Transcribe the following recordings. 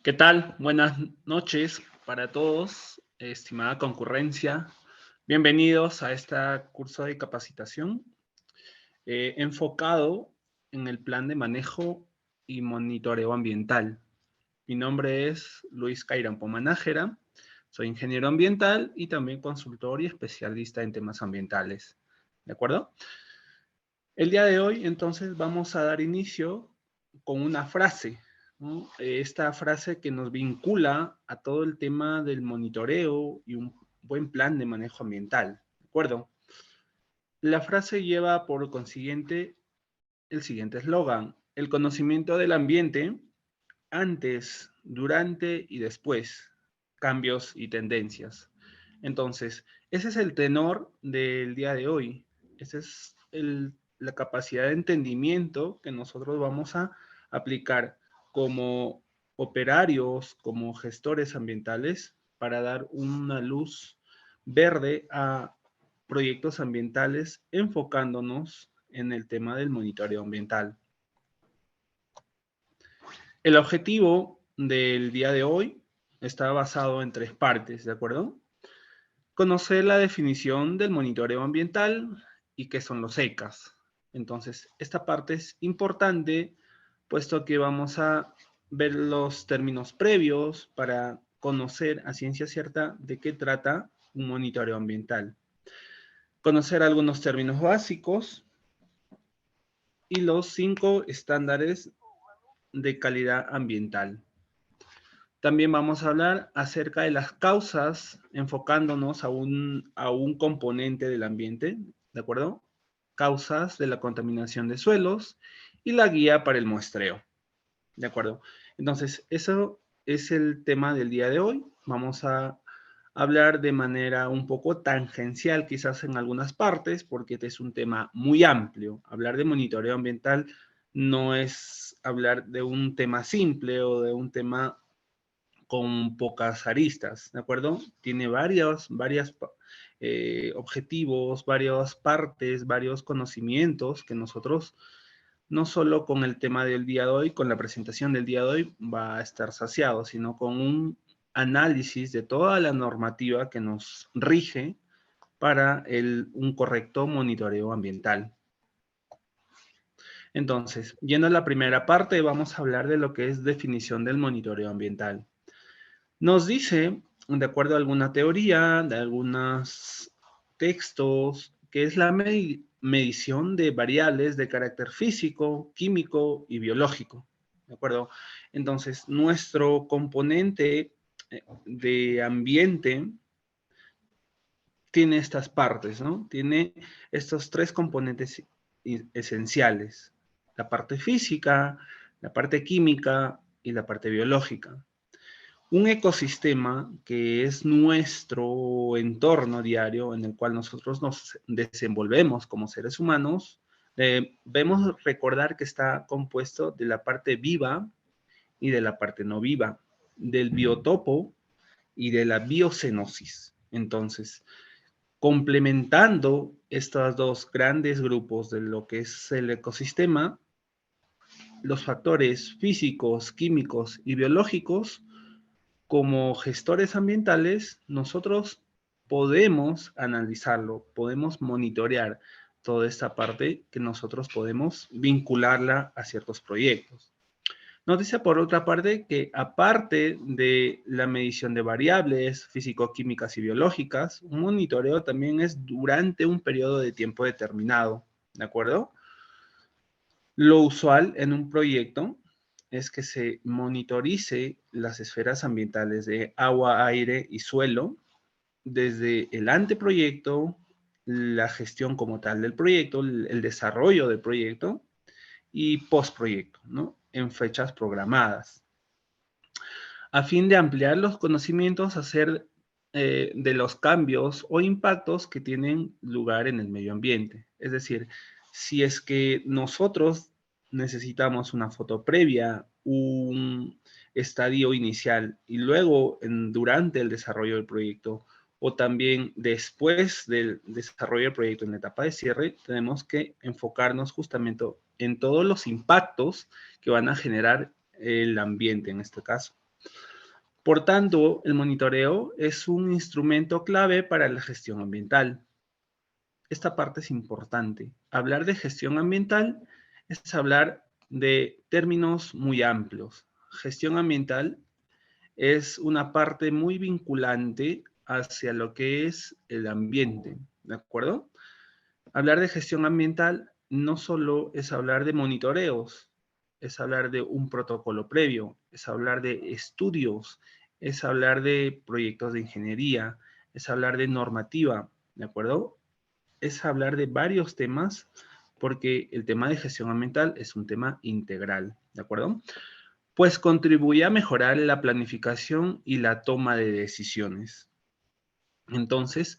¿Qué tal? Buenas noches para todos, estimada concurrencia. Bienvenidos a este curso de capacitación enfocado en el plan de manejo y monitoreo ambiental. Mi nombre es Luis Cairampo Manájera, soy ingeniero ambiental y también consultor y especialista en temas ambientales. ¿De acuerdo? El día de hoy, entonces, vamos a dar inicio con una frase, ¿no? Esta frase que nos vincula a todo el tema del monitoreo y un buen plan de manejo ambiental, ¿de acuerdo? La frase lleva por consiguiente el siguiente eslogan: el conocimiento del ambiente antes, durante y después, cambios y tendencias. Entonces, ese es el tenor del día de hoy. Esa es la capacidad de entendimiento que nosotros vamos a aplicar como operarios, como gestores ambientales, para dar una luz verde a proyectos ambientales enfocándonos en el tema del monitoreo ambiental. El objetivo del día de hoy está basado en tres partes, ¿de acuerdo? Conocer la definición del monitoreo ambiental y qué son los ECAs. Entonces, esta parte es importante puesto que vamos a ver los términos previos para conocer a ciencia cierta de qué trata un monitoreo ambiental. Conocer algunos términos básicos y los 5 estándares de calidad ambiental. También vamos a hablar acerca de las causas, enfocándonos a un componente del ambiente, ¿de acuerdo? Causas de la contaminación de suelos y la guía para el muestreo, ¿de acuerdo? Entonces, eso es el tema del día de hoy. Vamos a hablar de manera un poco tangencial, quizás en algunas partes, porque este es un tema muy amplio. Hablar de monitoreo ambiental no es hablar de un tema simple o de un tema con pocas aristas, ¿de acuerdo? Tiene varios objetivos, varias partes, varios conocimientos que nosotros, no solo con el tema del día de hoy, con la presentación del día de hoy, va a estar saciado, sino con un análisis de toda la normativa que nos rige para un correcto monitoreo ambiental. Entonces, yendo a la primera parte, vamos a hablar de lo que es definición del monitoreo ambiental. Nos dice, de acuerdo a alguna teoría, de algunos textos, que es la medición de variables de carácter físico, químico y biológico. ¿De acuerdo? Entonces, nuestro componente de ambiente tiene estas partes, ¿no? Tiene estos tres componentes esenciales: la parte física, la parte química y la parte biológica. Un ecosistema que es nuestro entorno diario en el cual nosotros nos desenvolvemos como seres humanos, debemos recordar que está compuesto de la parte viva y de la parte no viva, del biotopo y de la biocenosis. Entonces, complementando estos dos grandes grupos de lo que es el ecosistema, los factores físicos, químicos y biológicos, como gestores ambientales, nosotros podemos analizarlo, podemos monitorear toda esta parte que nosotros podemos vincularla a ciertos proyectos. Nos dice por otra parte que aparte de la medición de variables físico-químicas y biológicas, un monitoreo también es durante un periodo de tiempo determinado, ¿de acuerdo? Lo usual en un proyecto es que se monitorice las esferas ambientales de agua, aire y suelo desde el anteproyecto, la gestión como tal del proyecto, el desarrollo del proyecto y postproyecto, ¿no? En fechas programadas, a fin de ampliar los conocimientos de los cambios o impactos que tienen lugar en el medio ambiente. Es decir, si es que nosotros necesitamos una foto previa, un estadio inicial y luego durante el desarrollo del proyecto o también después del desarrollo del proyecto en la etapa de cierre, tenemos que enfocarnos justamente en todos los impactos que van a generar el ambiente en este caso. Por tanto, el monitoreo es un instrumento clave para la gestión ambiental. Esta parte es importante. Hablar de gestión ambiental es hablar de términos muy amplios. Gestión ambiental es una parte muy vinculante hacia lo que es el ambiente, ¿de acuerdo? Hablar de gestión ambiental no solo es hablar de monitoreos, es hablar de un protocolo previo, es hablar de estudios, es hablar de proyectos de ingeniería, es hablar de normativa, ¿de acuerdo? Es hablar de varios temas porque el tema de gestión ambiental es un tema integral, ¿de acuerdo? Pues contribuye a mejorar la planificación y la toma de decisiones. Entonces,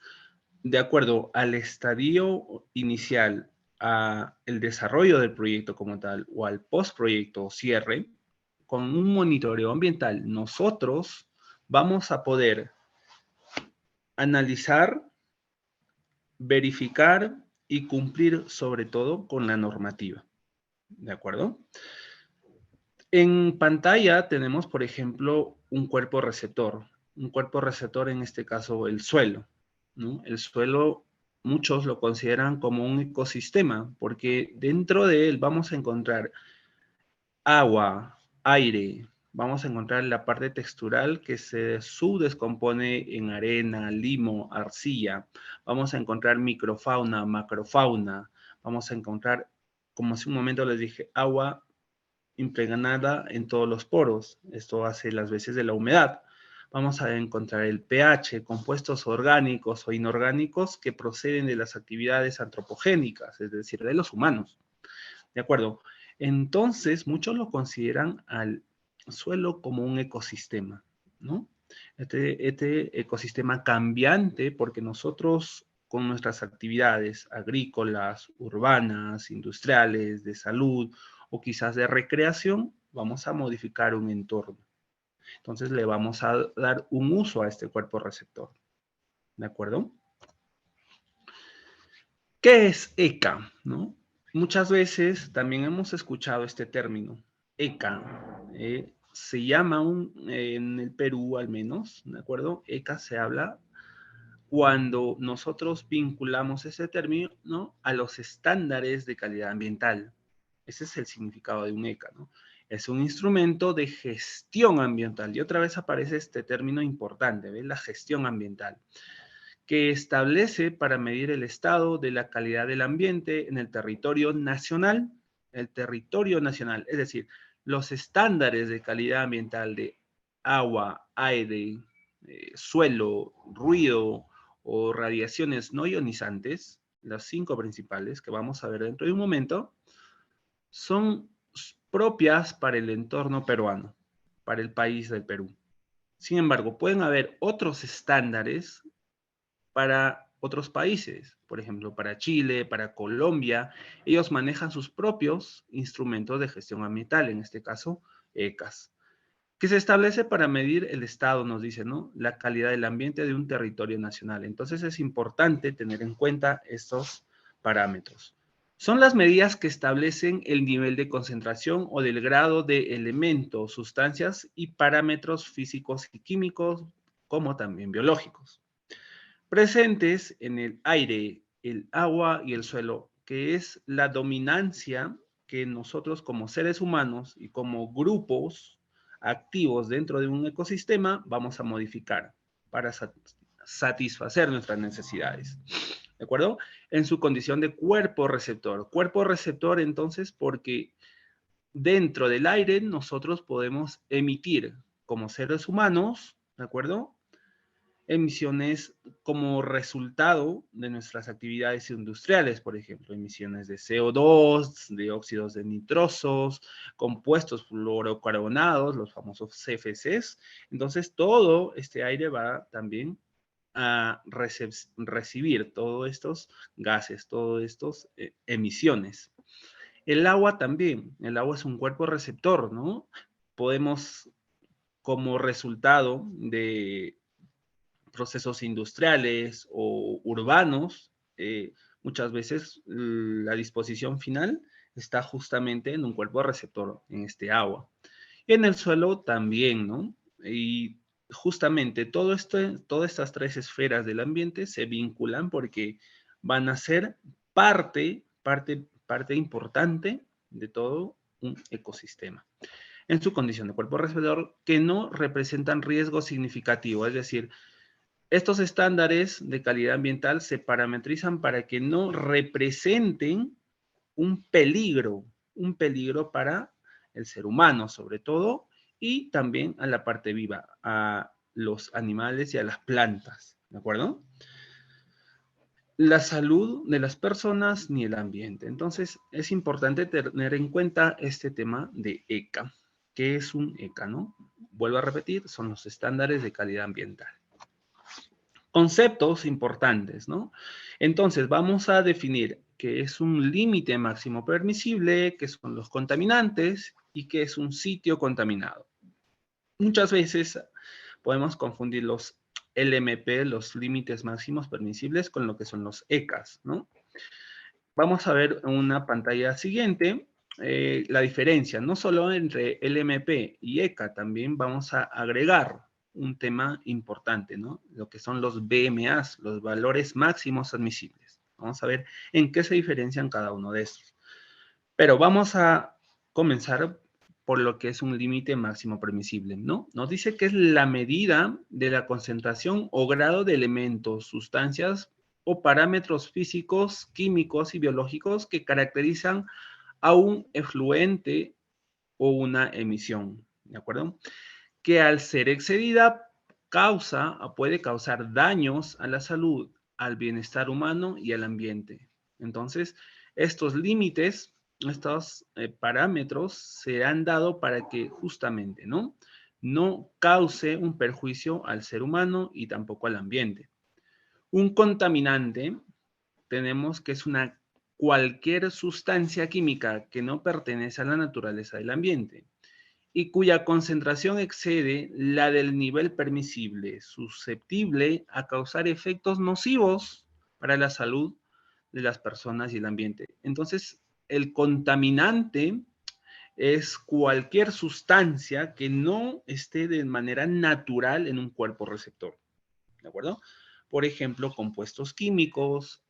de acuerdo al estadio inicial, a el desarrollo del proyecto como tal o al postproyecto o cierre, con un monitoreo ambiental, nosotros vamos a poder analizar, verificar y cumplir sobre todo con la normativa. ¿De acuerdo? En pantalla tenemos, por ejemplo, un cuerpo receptor. Un cuerpo receptor, en este caso, el suelo, ¿no? El suelo, muchos lo consideran como un ecosistema, porque dentro de él vamos a encontrar agua, aire, vamos a encontrar la parte textural que se subdescompone en arena, limo, arcilla. Vamos a encontrar microfauna, macrofauna. Vamos a encontrar, como hace un momento les dije, agua impregnada en todos los poros. Esto hace las veces de la humedad. Vamos a encontrar el pH, compuestos orgánicos o inorgánicos que proceden de las actividades antropogénicas, es decir, de los humanos. ¿De acuerdo? Entonces, muchos lo consideran al suelo como un ecosistema, ¿no? Este ecosistema cambiante, porque nosotros con nuestras actividades agrícolas, urbanas, industriales, de salud o quizás de recreación, vamos a modificar un entorno. Entonces le vamos a dar un uso a este cuerpo receptor. ¿De acuerdo? ¿Qué es ECA? ¿No? Muchas veces también hemos escuchado este término, ECA. Se llama en el Perú al menos, ¿de acuerdo? ECA se habla cuando nosotros vinculamos ese término, ¿no?, a los estándares de calidad ambiental. Ese es el significado de un ECA, ¿no? Es un instrumento de gestión ambiental. Y otra vez aparece este término importante, ¿ves? La gestión ambiental, que establece para medir el estado de la calidad del ambiente en el territorio nacional, es decir, los estándares de calidad ambiental de agua, aire, suelo, ruido o radiaciones no ionizantes, las 5 principales que vamos a ver dentro de un momento, son propias para el entorno peruano, para el país del Perú. Sin embargo, pueden haber otros estándares para otros países, por ejemplo, para Chile, para Colombia. Ellos manejan sus propios instrumentos de gestión ambiental, en este caso, ECAS, que se establece para medir el estado, nos dice, ¿no?, la calidad del ambiente de un territorio nacional. Entonces es importante tener en cuenta estos parámetros. Son las medidas que establecen el nivel de concentración o del grado de elementos, sustancias y parámetros físicos y químicos, como también biológicos, presentes en el aire, el agua y el suelo, que es la dominancia que nosotros como seres humanos y como grupos activos dentro de un ecosistema vamos a modificar para satisfacer nuestras necesidades. ¿De acuerdo? En su condición de cuerpo receptor. Cuerpo receptor, entonces, porque dentro del aire nosotros podemos emitir como seres humanos, ¿de acuerdo?, emisiones como resultado de nuestras actividades industriales, por ejemplo, emisiones de CO2, de óxidos de nitrosos, compuestos fluorocarbonados, los famosos CFCs. Entonces, todo este aire va también a recibir todos estos gases, todas estas emisiones. El agua también, el agua es un cuerpo receptor, ¿no? Podemos, como resultado de procesos industriales o urbanos, muchas veces la disposición final está justamente en un cuerpo receptor, en este agua. Y en el suelo también, ¿no? Y justamente todas estas tres esferas del ambiente se vinculan porque van a ser parte importante de todo un ecosistema en su condición de cuerpo respirador que no representan riesgo significativo. Es decir, estos estándares de calidad ambiental se parametrizan para que no representen un peligro para el ser humano, sobre todo, y también a la parte viva, a los animales y a las plantas, ¿de acuerdo? La salud de las personas ni el ambiente. Entonces, es importante tener en cuenta este tema de ECA. ¿Qué es un ECA, no? Vuelvo a repetir, son los estándares de calidad ambiental. Conceptos importantes, ¿no? Entonces, vamos a definir qué es un límite máximo permisible, qué son los contaminantes y qué es un sitio contaminado. Muchas veces podemos confundir los LMP, los límites máximos permisibles, con lo que son los ECAs, ¿no? Vamos a ver en una pantalla siguiente la diferencia, no solo entre LMP y ECA, también vamos a agregar un tema importante, ¿no? Lo que son los BMAs, los valores máximos admisibles. Vamos a ver en qué se diferencian cada uno de estos. Pero vamos a comenzar por lo que es un límite máximo permisible, ¿no? Nos dice que es la medida de la concentración o grado de elementos, sustancias o parámetros físicos, químicos y biológicos que caracterizan a un efluente o una emisión, ¿de acuerdo? Que al ser excedida puede causar daños a la salud, al bienestar humano y al ambiente. Entonces, estos límites, estos parámetros se han dado para que justamente, no cause un perjuicio al ser humano y tampoco al ambiente. Un contaminante, tenemos que es cualquier sustancia química que no pertenece a la naturaleza del ambiente y cuya concentración excede la del nivel permisible, susceptible a causar efectos nocivos para la salud de las personas y el ambiente. Entonces, el contaminante es cualquier sustancia que no esté de manera natural en un cuerpo receptor, ¿de acuerdo? Por ejemplo, compuestos químicos,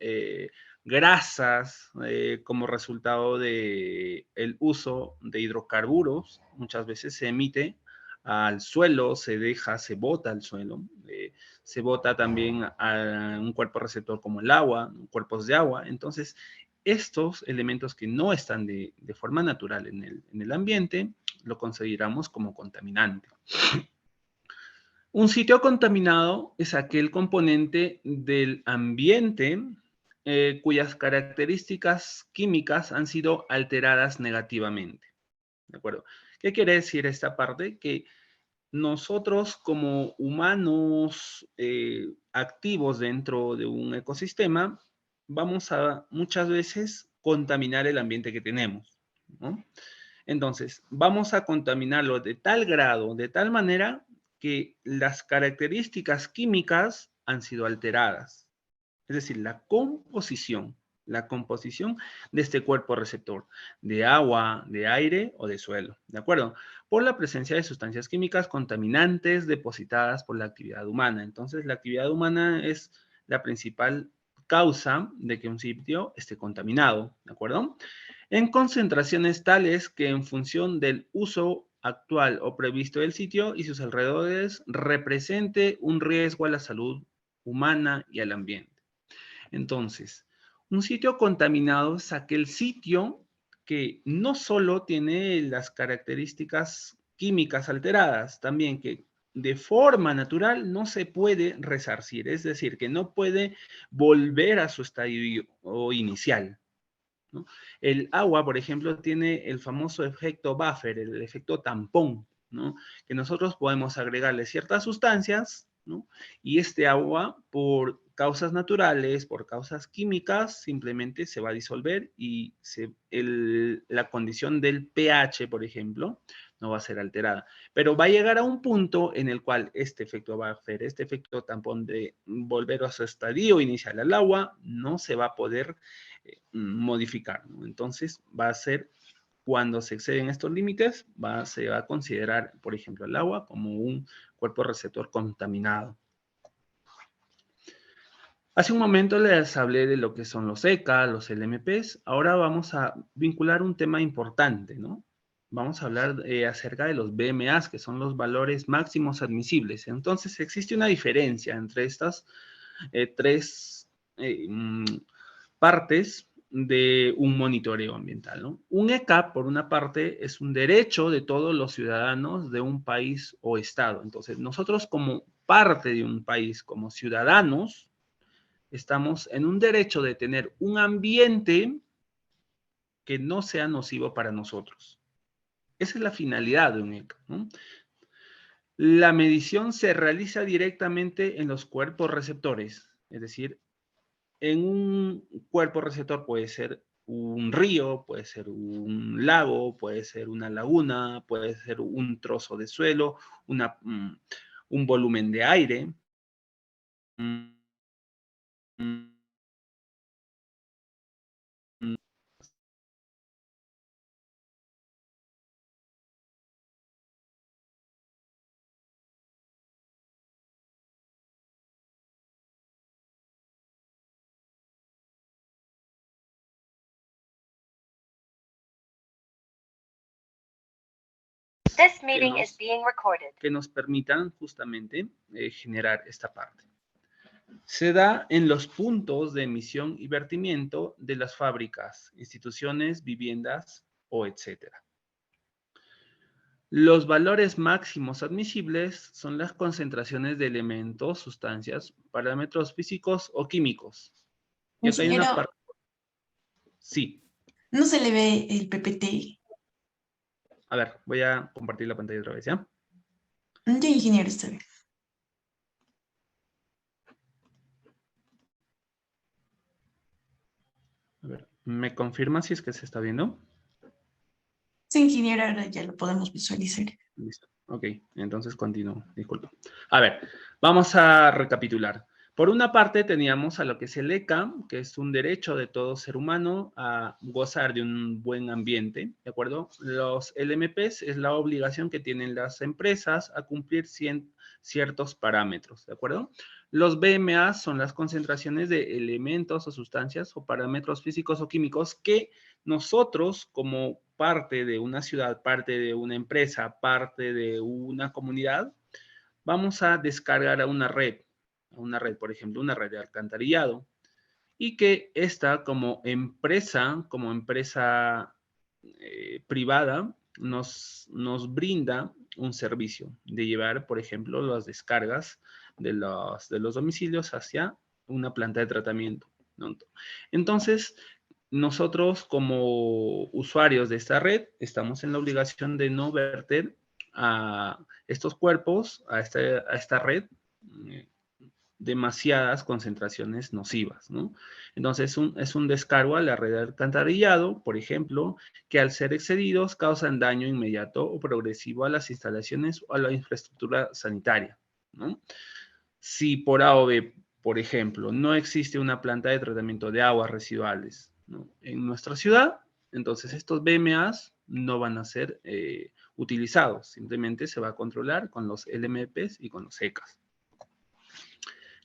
grasas, como resultado del uso de hidrocarburos, muchas veces se emite al suelo, se bota al suelo, se bota también a un cuerpo receptor como el agua, cuerpos de agua. Entonces, estos elementos que no están de forma natural en el ambiente, lo consideramos como contaminante. Un sitio contaminado es aquel componente del ambiente cuyas características químicas han sido alteradas negativamente. ¿De acuerdo? ¿Qué quiere decir esta parte? Que nosotros como humanos activos dentro de un ecosistema, vamos a muchas veces contaminar el ambiente que tenemos, ¿no? Entonces, vamos a contaminarlo de tal grado, de tal manera que las características químicas han sido alteradas. Es decir, la composición de este cuerpo receptor, de agua, de aire o de suelo, ¿de acuerdo? Por la presencia de sustancias químicas contaminantes depositadas por la actividad humana. Entonces, la actividad humana es la principal causa de que un sitio esté contaminado, ¿de acuerdo? En concentraciones tales que en función del uso actual o previsto del sitio y sus alrededores represente un riesgo a la salud humana y al ambiente. Entonces, un sitio contaminado es aquel sitio que no solo tiene las características químicas alteradas, también que de forma natural no se puede resarcir, es decir, que no puede volver a su estadio inicial, ¿no? El agua, por ejemplo, tiene el famoso efecto buffer, el efecto tampón, ¿no? Que nosotros podemos agregarle ciertas sustancias, ¿no? Y este agua, por causas naturales, por causas químicas, simplemente se va a disolver y la condición del pH, por ejemplo, no va a ser alterada. Pero va a llegar a un punto en el cual este efecto buffer, este efecto tampón de volver a su estadio inicial al agua, no se va a poder modificar, ¿no? Entonces va a ser Cuando se exceden estos límites, se va a considerar, por ejemplo, el agua como un cuerpo receptor contaminado. Hace un momento les hablé de lo que son los ECA, los LMPs. Ahora vamos a vincular un tema importante, ¿no? Vamos a hablar acerca de los BMAs, que son los valores máximos admisibles. Entonces, existe una diferencia entre estas tres partes de un monitoreo ambiental, ¿no? Un ECA, por una parte, es un derecho de todos los ciudadanos de un país o estado. Entonces, nosotros como parte de un país, como ciudadanos, estamos en un derecho de tener un ambiente que no sea nocivo para nosotros. Esa es la finalidad de un ECA, ¿no? La medición se realiza directamente en los cuerpos receptores, es decir, en un cuerpo receptor puede ser un río, puede ser un lago, puede ser una laguna, puede ser un trozo de suelo, un volumen de aire. Que nos permitan justamente generar esta parte. Se da en los puntos de emisión y vertimiento de las fábricas, instituciones, viviendas o etcétera. Los valores máximos admisibles son las concentraciones de elementos, sustancias, parámetros físicos o químicos. Y acá hay una Ingeniero, parte. Sí. ¿no se le ve el PPT? A ver, voy a compartir la pantalla otra vez, ¿ya? Ya, ingeniero, está bien. A ver, ¿me confirma si es que se está viendo? Sí, ingeniero, ahora ya lo podemos visualizar. Listo. Ok, entonces continúo. Disculpa. A ver, vamos a recapitular. Por una parte teníamos a lo que es el ECA, que es un derecho de todo ser humano a gozar de un buen ambiente, ¿de acuerdo? Los LMPs es la obligación que tienen las empresas a cumplir ciertos parámetros, ¿de acuerdo? Los BMA son las concentraciones de elementos o sustancias o parámetros físicos o químicos que nosotros como parte de una ciudad, parte de una empresa, parte de una comunidad, vamos a descargar a una red, por ejemplo, una red de alcantarillado, y que esta como empresa privada, nos brinda un servicio de llevar, por ejemplo, las descargas de los domicilios hacia una planta de tratamiento, ¿no? Entonces, nosotros como usuarios de esta red estamos en la obligación de no verter a estos cuerpos, a esta red, demasiadas concentraciones nocivas, ¿no? Entonces, es un descargo a la red de alcantarillado, por ejemplo, que al ser excedidos causan daño inmediato o progresivo a las instalaciones o a la infraestructura sanitaria, ¿no? Si por A o B, por ejemplo, no existe una planta de tratamiento de aguas residuales, ¿no?, en nuestra ciudad, entonces estos BMAs no van a ser utilizados, simplemente se va a controlar con los LMPs y con los ECAs.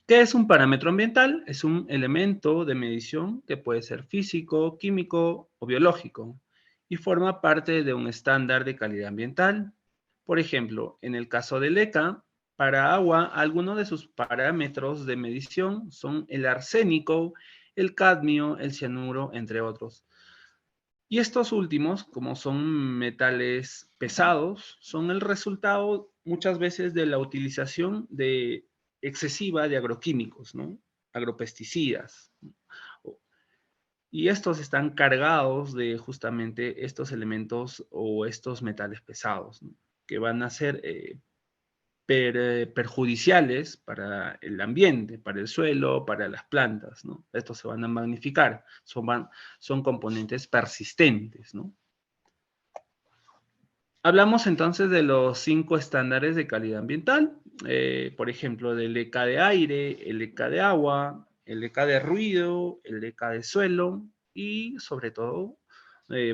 ¿Qué es un parámetro ambiental? Es un elemento de medición que puede ser físico, químico o biológico y forma parte de un estándar de calidad ambiental. Por ejemplo, en el caso del ECA, para agua, algunos de sus parámetros de medición son el arsénico, el cadmio, el cianuro, entre otros. Y estos últimos, como son metales pesados, son el resultado muchas veces de la utilización excesiva de agroquímicos, ¿no? Agropesticidas. Y estos están cargados de justamente estos elementos o estos metales pesados, ¿no?, que van a ser perjudiciales para el ambiente, para el suelo, para las plantas, ¿no? Estos se van a magnificar, son componentes persistentes, ¿no? Hablamos entonces de los 5 estándares de calidad ambiental, por ejemplo, del ECA de aire, el ECA de agua, el ECA de ruido, el ECA de suelo y sobre todo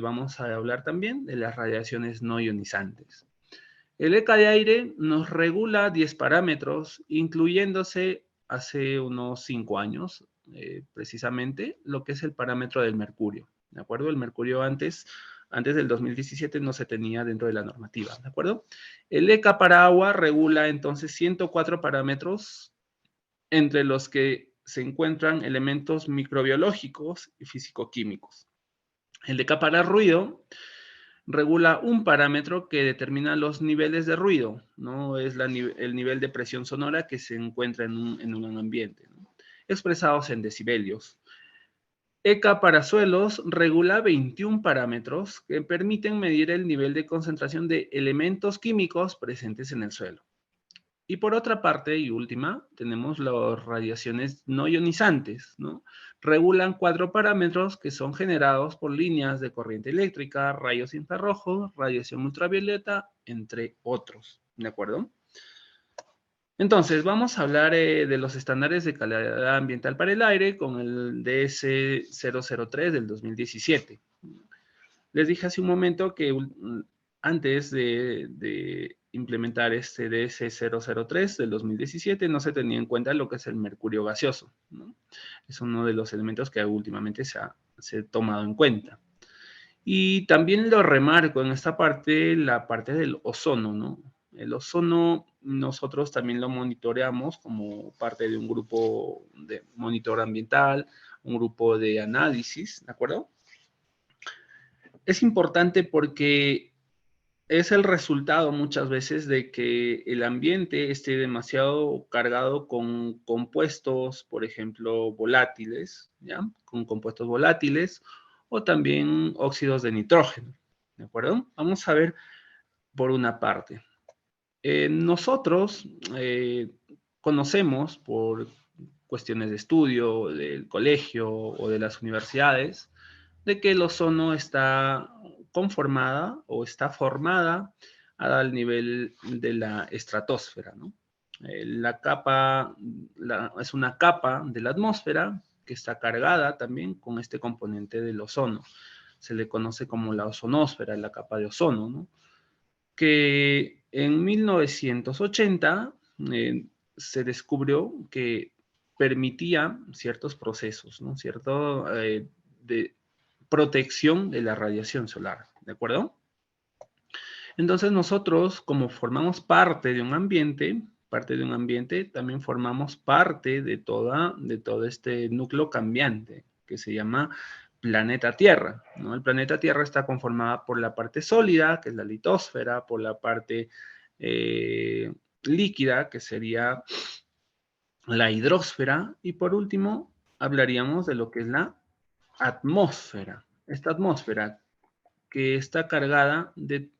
vamos a hablar también de las radiaciones no ionizantes. El ECA de aire nos regula 10 parámetros, incluyéndose hace unos 5 años, precisamente, lo que es el parámetro del mercurio, ¿de acuerdo? El mercurio antes del 2017 no se tenía dentro de la normativa, ¿de acuerdo? El ECA para agua regula entonces 104 parámetros, entre los que se encuentran elementos microbiológicos y físico-químicos. El ECA para ruido regula un parámetro que determina los niveles de ruido, ¿no? Es el nivel de presión sonora que se encuentra en un ambiente, ¿no? Expresados en decibelios. ECA para suelos regula 21 parámetros que permiten medir el nivel de concentración de elementos químicos presentes en el suelo. Y por otra parte, y última, tenemos las radiaciones no ionizantes, ¿no? Regulan 4 parámetros que son generados por líneas de corriente eléctrica, rayos infrarrojos, radiación ultravioleta, entre otros, ¿de acuerdo? Entonces, vamos a hablar de los estándares de calidad ambiental para el aire con el DS003 del 2017. Les dije hace un momento que antes de implementar este DS003 del 2017 no se tenía en cuenta lo que es el mercurio gaseoso, ¿no? Es uno de los elementos que últimamente se ha tomado en cuenta. Y también lo remarco en esta parte, la parte del ozono, ¿no? El ozono nosotros también lo monitoreamos como parte de un grupo de monitor ambiental, un grupo de análisis, ¿de acuerdo? Es importante porque es el resultado muchas veces de que el ambiente esté demasiado cargado con compuestos, por ejemplo, volátiles, ¿ya? Con compuestos volátiles o también óxidos de nitrógeno, ¿de acuerdo? Vamos a ver por una parte. Nosotros conocemos por cuestiones de estudio del colegio o de las universidades de que el ozono está conformada o está formada al nivel de la estratosfera, ¿no? La capa es una capa de la atmósfera que está cargada también con este componente del ozono. Se le conoce como la ozonosfera, la capa de ozono, ¿no? Que en 1980 se descubrió que permitía ciertos procesos, ¿no? Cierto de protección de la radiación solar, ¿de acuerdo? Entonces nosotros, como formamos parte de un ambiente, también formamos parte de todo este núcleo cambiante que se llama planeta Tierra, ¿no? El planeta Tierra está conformada por la parte sólida, que es la litosfera, por la parte líquida, que sería la hidrosfera, y por último hablaríamos de lo que es la atmósfera. Esta atmósfera que está cargada de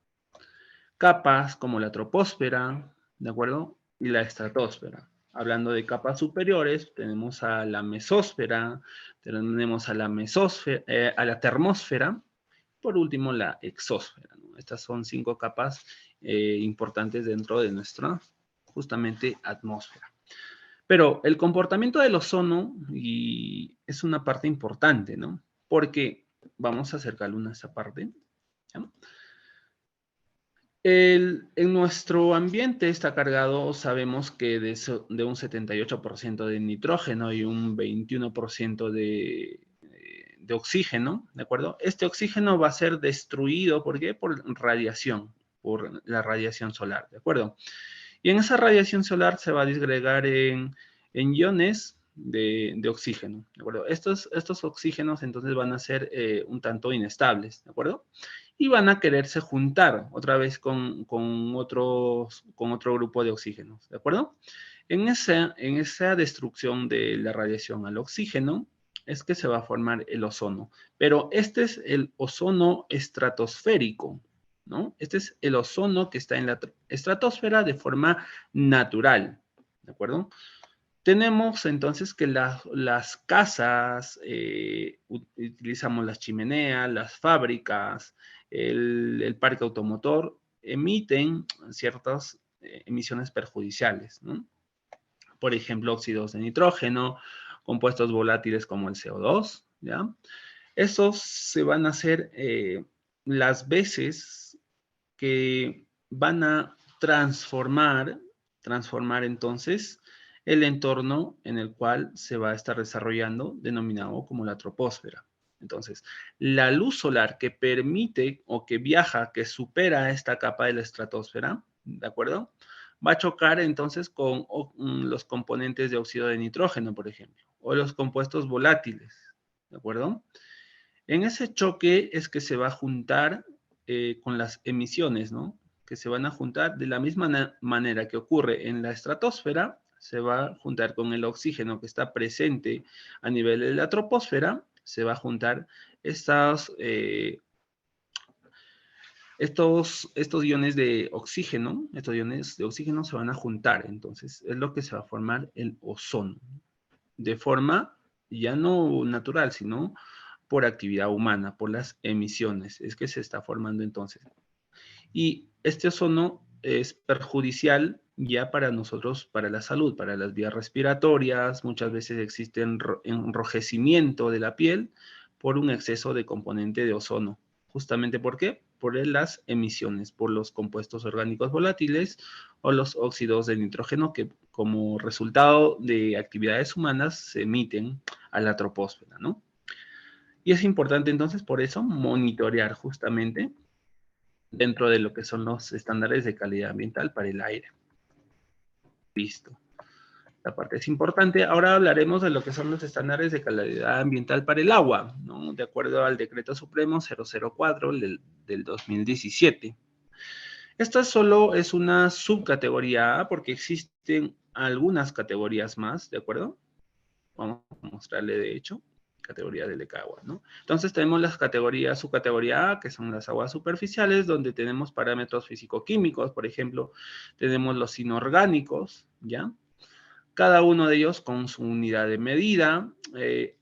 capas como la troposfera, ¿de acuerdo? Y la estratosfera. Hablando de capas superiores, tenemos a la mesósfera, tenemos a la mesósfera, a la termósfera, por último la exósfera, ¿no? Estas son 5 capas importantes dentro de nuestra, justamente, atmósfera. Pero el comportamiento del ozono es una parte importante, ¿no? Porque, vamos a acercarlo a esa parte, ¿ya? En nuestro ambiente está cargado, sabemos que de un 78% de nitrógeno y un 21% de oxígeno, ¿de acuerdo? Este oxígeno va a ser destruido, ¿por qué? Por radiación, por la radiación solar, ¿de acuerdo? Y en esa radiación solar se va a disgregar en iones de oxígeno, ¿de acuerdo? Estos oxígenos entonces van a ser un tanto inestables, ¿de acuerdo? Y van a quererse juntar otra vez con otro grupo de oxígenos, ¿de acuerdo? En esa destrucción de la radiación al oxígeno es que se va a formar el ozono. Pero este es el ozono estratosférico, ¿no? Este es el ozono que está en la estratosfera de forma natural, ¿de acuerdo? Tenemos entonces que las casas, utilizamos las chimeneas, las fábricas, el parque automotor, emiten ciertas emisiones perjudiciales, ¿no? Por ejemplo, óxidos de nitrógeno, compuestos volátiles como el CO2, ¿ya? Estos se van a hacer las veces que van a transformar entonces el entorno en el cual se va a estar desarrollando, denominado como la troposfera. Entonces, la luz solar que permite o que viaja, que supera esta capa de la estratosfera, ¿de acuerdo? Va a chocar entonces con los componentes de óxido de nitrógeno, por ejemplo, o los compuestos volátiles, ¿de acuerdo? En ese choque es que se va a juntar con las emisiones, ¿no? Que se van a juntar de la misma manera que ocurre en la estratosfera, se va a juntar con el oxígeno que está presente a nivel de la troposfera, se va a juntar estos iones de oxígeno, se van a juntar, entonces es lo que se va a formar el ozono, de forma ya no natural, sino por actividad humana, por las emisiones, es que se está formando entonces. Y este ozono es perjudicial ya para nosotros, para la salud, para las vías respiratorias, muchas veces existe enrojecimiento de la piel por un exceso de componente de ozono. ¿Justamente por qué? Por las emisiones, por los compuestos orgánicos volátiles o los óxidos de nitrógeno que como resultado de actividades humanas se emiten a la troposfera, ¿no? Y es importante entonces por eso monitorear justamente dentro de lo que son los estándares de calidad ambiental para el aire. Listo. La parte es importante. Ahora hablaremos de lo que son los estándares de calidad ambiental para el agua, ¿no? De acuerdo al Decreto Supremo 004 del 2017. Esta solo es una subcategoría A porque existen algunas categorías más, ¿de acuerdo? Vamos a mostrarle de hecho categoría del agua, ¿no? Entonces tenemos las categorías, subcategoría A, que son las aguas superficiales, donde tenemos parámetros físico-químicos, por ejemplo, tenemos los inorgánicos, ¿ya? Cada uno de ellos con su unidad de medida,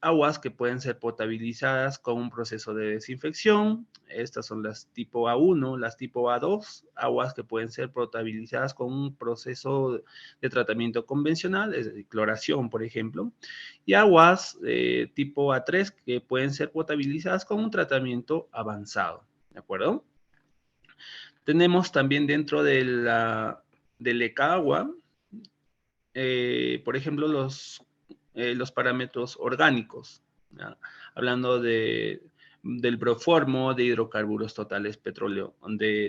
aguas que pueden ser potabilizadas con un proceso de desinfección, estas son las tipo A1, las tipo A2, aguas que pueden ser potabilizadas con un proceso de tratamiento convencional, es decir, cloración, por ejemplo, y aguas tipo A3 que pueden ser potabilizadas con un tratamiento avanzado, ¿de acuerdo? Tenemos también dentro de del ECAGUA, por ejemplo, los parámetros orgánicos, ¿ya? Hablando del proformo, de hidrocarburos totales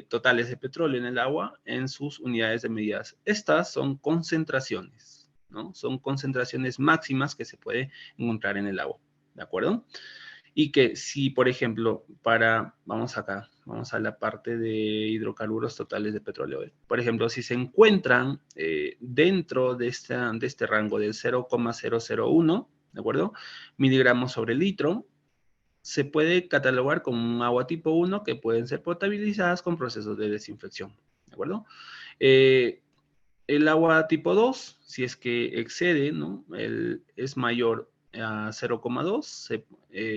totales de petróleo en el agua en sus unidades de medidas. Estas son concentraciones, ¿no? Son concentraciones máximas que se puede encontrar en el agua, ¿de acuerdo? Y que si, por ejemplo, vamos acá, vamos a la parte de hidrocarburos totales de petróleo. Por ejemplo, si se encuentran dentro de este rango del 0,001, ¿de acuerdo? Miligramos sobre litro, se puede catalogar como un agua tipo 1 que pueden ser potabilizadas con procesos de desinfección, ¿de acuerdo? El agua tipo 2, si es que excede, ¿no? Es mayor a 0,2,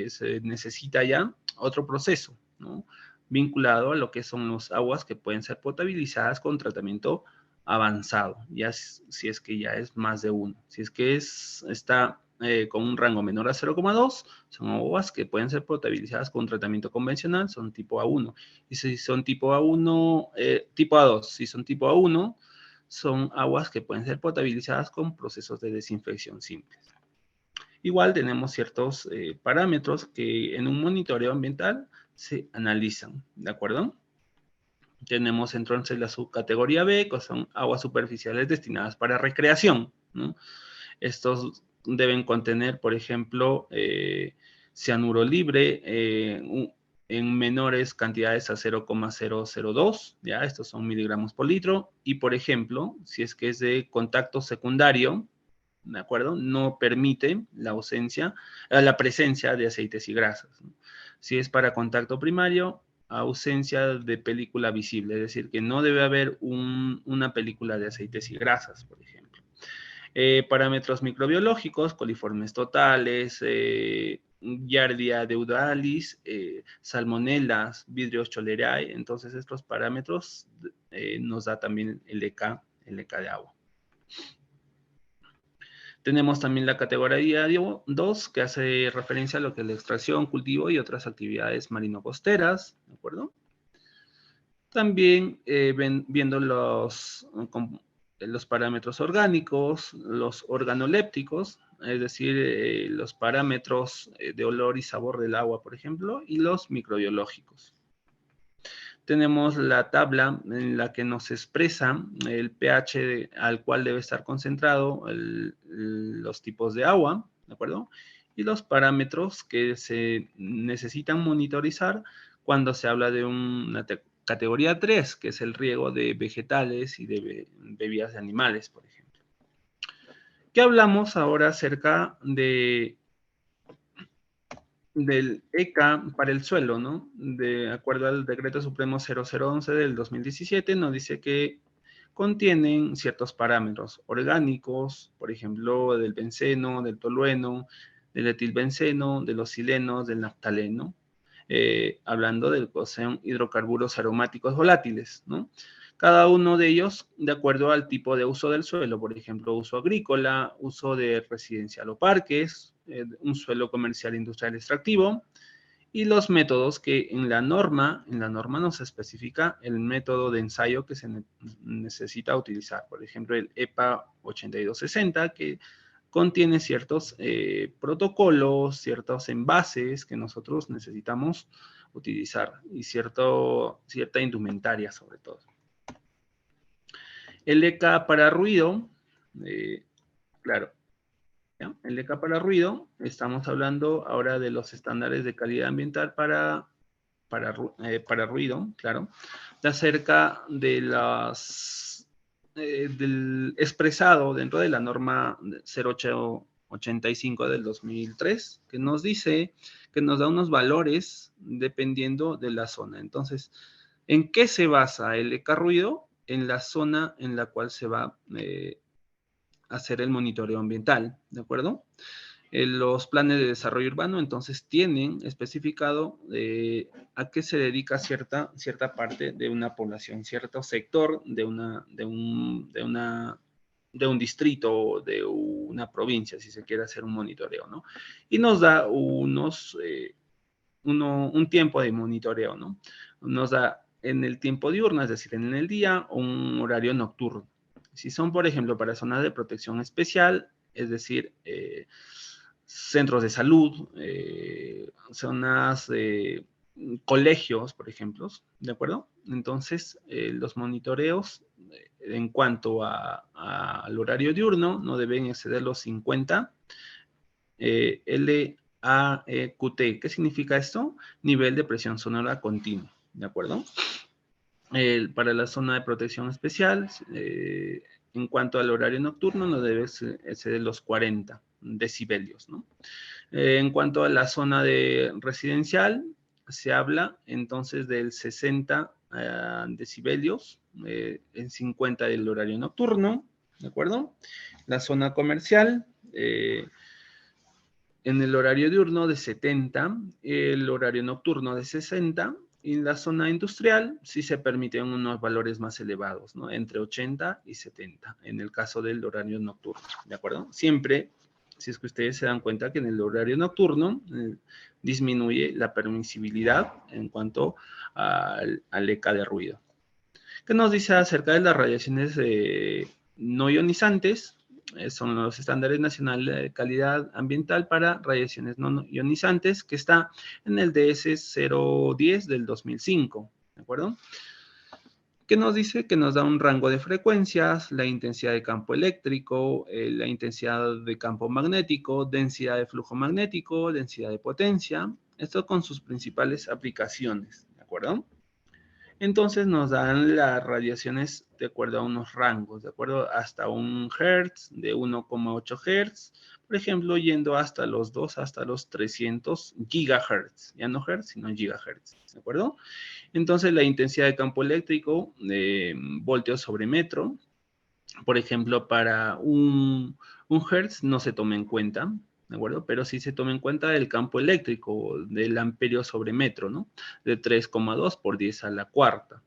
se necesita ya otro proceso, ¿no? Vinculado a lo que son los aguas que pueden ser potabilizadas con tratamiento avanzado, ya si es que ya es más de uno. Si es que está con un rango menor a 0,2, son aguas que pueden ser potabilizadas con tratamiento convencional, son tipo A1. Y si son tipo A1, tipo A2, si son tipo A1, son aguas que pueden ser potabilizadas con procesos de desinfección simples. Igual tenemos ciertos parámetros que en un monitoreo ambiental se analizan, ¿de acuerdo? Tenemos entonces la subcategoría B, que son aguas superficiales destinadas para recreación, ¿no? Estos deben contener, por ejemplo, cianuro libre en menores cantidades a 0,002, ¿ya? Estos son miligramos por litro. Y, por ejemplo, si es que es de contacto secundario, ¿de acuerdo? No permite la presencia de aceites y grasas, ¿no? Si es para contacto primario, ausencia de película visible, es decir, que no debe haber una película de aceites y grasas, por ejemplo. Parámetros microbiológicos, coliformes totales, Giardia deudalis, salmonelas, vidrios cholerae. Entonces, estos parámetros nos da también el EK de agua. Tenemos también la categoría 2, que hace referencia a lo que es la extracción, cultivo y otras actividades marino-costeras, ¿de acuerdo? También viendo los parámetros orgánicos, los organolépticos, es decir, los parámetros de olor y sabor del agua, por ejemplo, y los microbiológicos. Tenemos la tabla en la que nos expresa el pH al cual debe estar concentrado los tipos de agua, ¿de acuerdo? Y los parámetros que se necesitan monitorizar cuando se habla de una categoría 3, que es el riego de vegetales y de bebidas de animales, por ejemplo. ¿Qué hablamos ahora acerca del ECA para el suelo, ¿no? De acuerdo al Decreto Supremo 0011 del 2017, nos dice que contienen ciertos parámetros orgánicos, por ejemplo, del benceno, del tolueno, del etilbenceno, de los silenos, del naftaleno, hablando del que son hidrocarburos aromáticos volátiles, ¿no? Cada uno de ellos de acuerdo al tipo de uso del suelo, por ejemplo, uso agrícola, uso de residencial o parques, un suelo comercial industrial extractivo, y los métodos que en la norma nos especifica el método de ensayo que se necesita utilizar. Por ejemplo, el EPA 8260, que contiene ciertos protocolos, ciertos envases que nosotros necesitamos utilizar y cierta indumentaria sobre todo. El ECA para ruido, claro, ¿ya? El ECA para ruido, estamos hablando ahora de los estándares de calidad ambiental para ruido, claro, de acerca de del expresado dentro de la norma 0885 del 2003, que nos dice, que nos da unos valores dependiendo de la zona. Entonces, ¿en qué se basa el ECA ruido? En la zona en la cual se va a hacer el monitoreo ambiental, ¿de acuerdo? Los planes de desarrollo urbano entonces tienen especificado a qué se dedica cierta parte de una población, cierto sector de un distrito, de una provincia, si se quiere hacer un monitoreo, ¿no? Y nos da un tiempo de monitoreo, ¿no? Nos da en el tiempo diurno, es decir, en el día, un horario nocturno. Si son, por ejemplo, para zonas de protección especial, es decir, centros de salud, zonas de colegios, por ejemplo, ¿de acuerdo? Entonces, los monitoreos en cuanto al horario diurno no deben exceder los 50 LAEQT. ¿Qué significa esto? Nivel de presión sonora continua, ¿de acuerdo? Para la zona de protección especial, en cuanto al horario nocturno, no debe exceder los 40 decibelios, ¿no? En cuanto a la zona de residencial, se habla entonces del 60 decibelios, en 50 del horario nocturno, ¿de acuerdo? La zona comercial, en el horario diurno de 70, el horario nocturno de 60, y en la zona industrial sí se permiten unos valores más elevados, ¿no? Entre 80 y 70, en el caso del horario nocturno, ¿de acuerdo? Siempre, si es que ustedes se dan cuenta que en el horario nocturno disminuye la permisibilidad en cuanto al ECA de ruido. ¿Qué nos dice acerca de las radiaciones no ionizantes? Son los estándares nacionales de calidad ambiental para radiaciones no ionizantes, que está en el DS 010 del 2005, ¿de acuerdo? ¿Qué nos dice? Que nos da un rango de frecuencias, la intensidad de campo eléctrico, la intensidad de campo magnético, densidad de flujo magnético, densidad de potencia, esto con sus principales aplicaciones, ¿de acuerdo? Entonces nos dan las radiaciones de acuerdo a unos rangos, de acuerdo hasta 1 Hz, de 1,8 Hz, por ejemplo, yendo hasta los 2, hasta los 300 GHz, ya no Hz, sino GHz, ¿de acuerdo? Entonces la intensidad de campo eléctrico, voltios sobre metro, por ejemplo, para un Hz no se toma en cuenta, ¿de acuerdo? Pero sí se toma en cuenta el campo eléctrico del amperio sobre metro, ¿no? De 3,2 por 10 a la cuarta,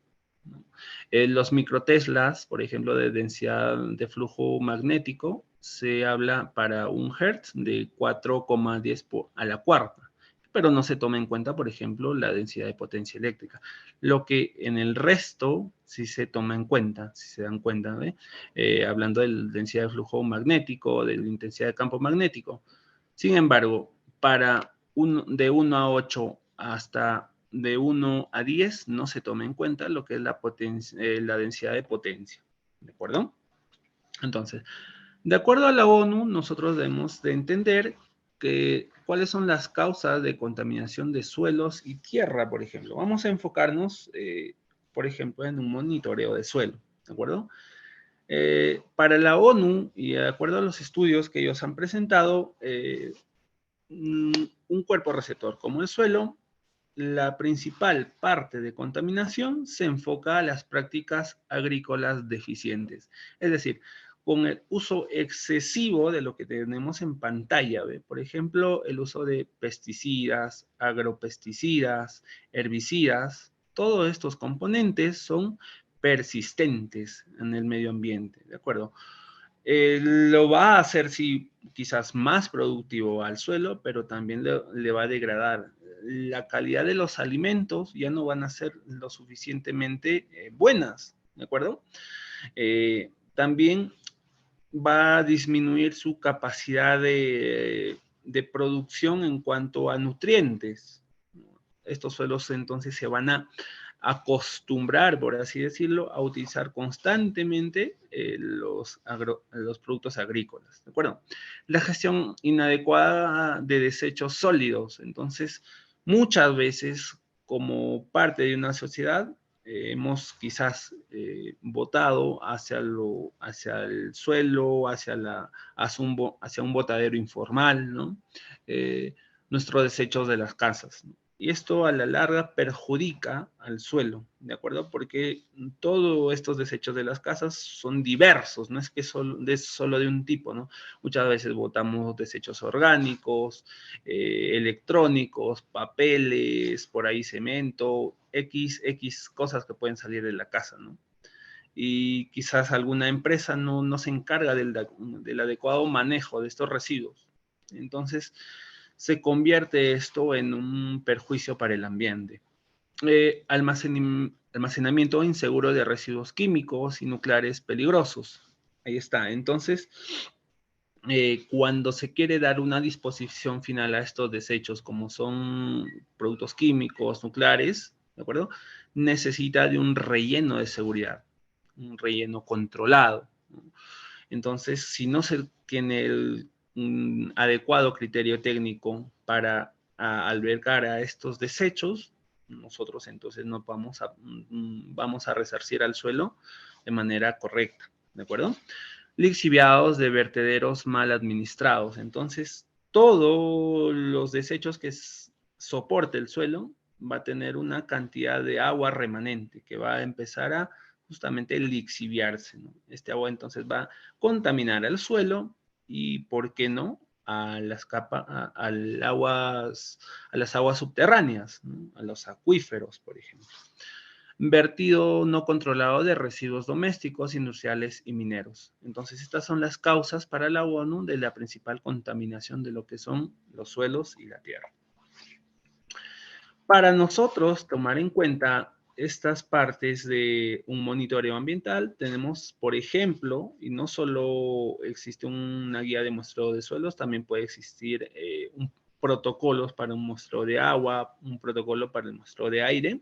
¿no? Los microteslas, por ejemplo, de densidad de flujo magnético, se habla para 1 Hz de 4,10 a la cuarta, pero no se toma en cuenta, por ejemplo, la densidad de potencia eléctrica. Lo que en el resto sí se toma en cuenta, si se dan cuenta, hablando de la densidad de flujo magnético, de la intensidad de campo magnético. Sin embargo, para de 1 a 8 hasta de 1 a 10 no se toma en cuenta lo que es la densidad de potencia. ¿De acuerdo? Entonces, de acuerdo a la ONU, nosotros debemos de entender cuáles son las causas de contaminación de suelos y tierra, por ejemplo. Vamos a enfocarnos, por ejemplo, en un monitoreo de suelo. ¿De acuerdo? Para la ONU, y de acuerdo a los estudios que ellos han presentado, un cuerpo receptor como el suelo, la principal parte de contaminación se enfoca a las prácticas agrícolas deficientes. Es decir, con el uso excesivo de lo que tenemos en pantalla, ¿ve? Por ejemplo, el uso de pesticidas, agropesticidas, herbicidas, todos estos componentes son persistentes en el medio ambiente, ¿de acuerdo? Lo va a hacer, sí, quizás más productivo al suelo, pero también le va a degradar. La calidad de los alimentos ya no van a ser lo suficientemente buenas, ¿de acuerdo? También va a disminuir su capacidad de producción en cuanto a nutrientes. Estos suelos entonces se van a acostumbrar, por así decirlo, a utilizar constantemente los productos agrícolas, ¿de acuerdo? La gestión inadecuada de desechos sólidos. Entonces, muchas veces, como parte de una sociedad, hemos quizás botado hacia el suelo, hacia un botadero informal, ¿no? Nuestros desechos de las casas, ¿no? Y esto a la larga perjudica al suelo, ¿de acuerdo? Porque todos estos desechos de las casas son diversos, no es que solo de un tipo, ¿no? Muchas veces botamos desechos orgánicos, electrónicos, papeles, por ahí cemento, X cosas que pueden salir de la casa, ¿no? Y quizás alguna empresa no se encarga del adecuado manejo de estos residuos. Entonces, se convierte esto en un perjuicio para el ambiente. Almacenamiento inseguro de residuos químicos y nucleares peligrosos. Ahí está. Entonces, cuando se quiere dar una disposición final a estos desechos, como son productos químicos, nucleares, ¿de acuerdo? Necesita de un relleno de seguridad, un relleno controlado. Entonces, si no se tiene un adecuado criterio técnico para albergar a estos desechos, nosotros entonces no vamos a resarcir al suelo de manera correcta, ¿de acuerdo? Lixiviados de vertederos mal administrados. Entonces, todos los desechos que soporte el suelo va a tener una cantidad de agua remanente que va a empezar a justamente lixiviarse, ¿no? Este agua entonces va a contaminar al suelo y, ¿por qué no?, a las aguas subterráneas, ¿no? A los acuíferos, por ejemplo. Vertido no controlado de residuos domésticos, industriales y mineros. Entonces, estas son las causas para la ONU de la principal contaminación de lo que son los suelos y la tierra. Para nosotros tomar en cuenta estas partes de un monitoreo ambiental, tenemos, por ejemplo, y no solo existe una guía de muestreo de suelos, también puede existir protocolos para un muestreo de agua, un protocolo para el muestreo de aire.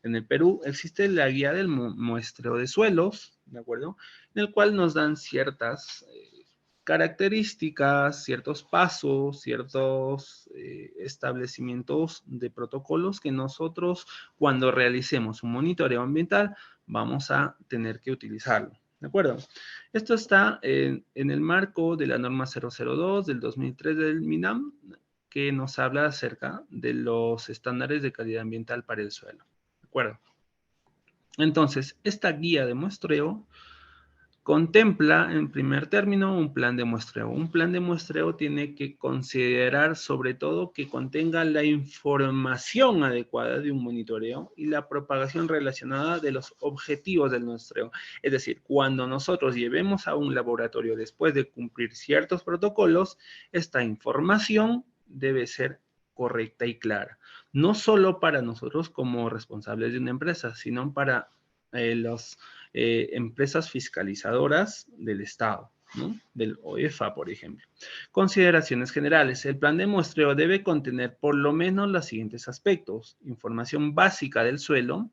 En el Perú existe la guía del muestreo de suelos, ¿de acuerdo? En el cual nos dan ciertas características, ciertos pasos, ciertos establecimientos de protocolos que nosotros, cuando realicemos un monitoreo ambiental, vamos a tener que utilizarlo. ¿De acuerdo? Esto está en el marco de la norma 002 del 2003 del MINAM, que nos habla acerca de los estándares de calidad ambiental para el suelo. ¿De acuerdo? Entonces, esta guía de muestreo Contempla, en primer término, un plan de muestreo. Un plan de muestreo tiene que considerar, sobre todo, que contenga la información adecuada de un monitoreo y la propagación relacionada de los objetivos del muestreo. Es decir, cuando nosotros llevemos a un laboratorio después de cumplir ciertos protocolos, esta información debe ser correcta y clara. No solo para nosotros como responsables de una empresa, sino para los empresas fiscalizadoras del Estado, ¿no? Del OEFA, por ejemplo. Consideraciones generales. El plan de muestreo debe contener por lo menos los siguientes aspectos: información básica del suelo,